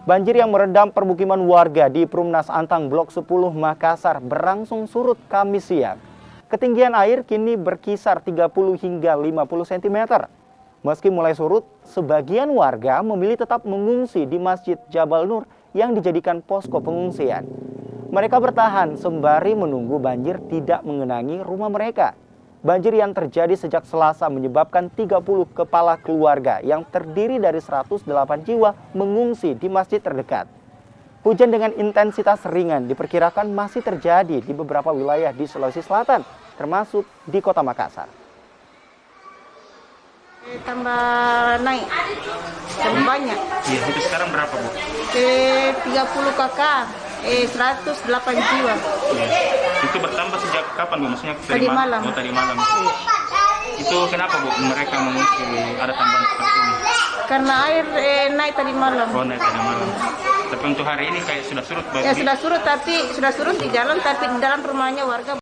Banjir yang merendam permukiman warga di Perumnas Antang Blok 10 Makassar berangsung surut Kamis siang. Ketinggian air kini berkisar 30 hingga 50 cm. Meski mulai surut, sebagian warga memilih tetap mengungsi di Masjid Jabal Nur yang dijadikan posko pengungsian. Mereka bertahan sembari menunggu banjir tidak mengenangi rumah mereka. Banjir yang terjadi sejak Selasa menyebabkan 30 kepala keluarga yang terdiri dari 108 jiwa mengungsi di masjid terdekat. Hujan dengan intensitas ringan diperkirakan masih terjadi di beberapa wilayah di Sulawesi Selatan, termasuk di Kota Makassar. Tambah naik, tambah banyak. Iya, itu sekarang berapa, Bu? 30 kakak, 108 jiwa. Itu bertambah sejak kapan, Bu? Maksudnya Tadi malam. Oh, tadi malam. Itu kenapa, Bu? Mereka mengungsi ada tambahan seperti ini? Karena air naik tadi malam. Oh, naik tadi malam. Tapi untuk hari ini kayak sudah surut, Bu? Ya sudah surut di jalan, tapi di dalam rumahnya warga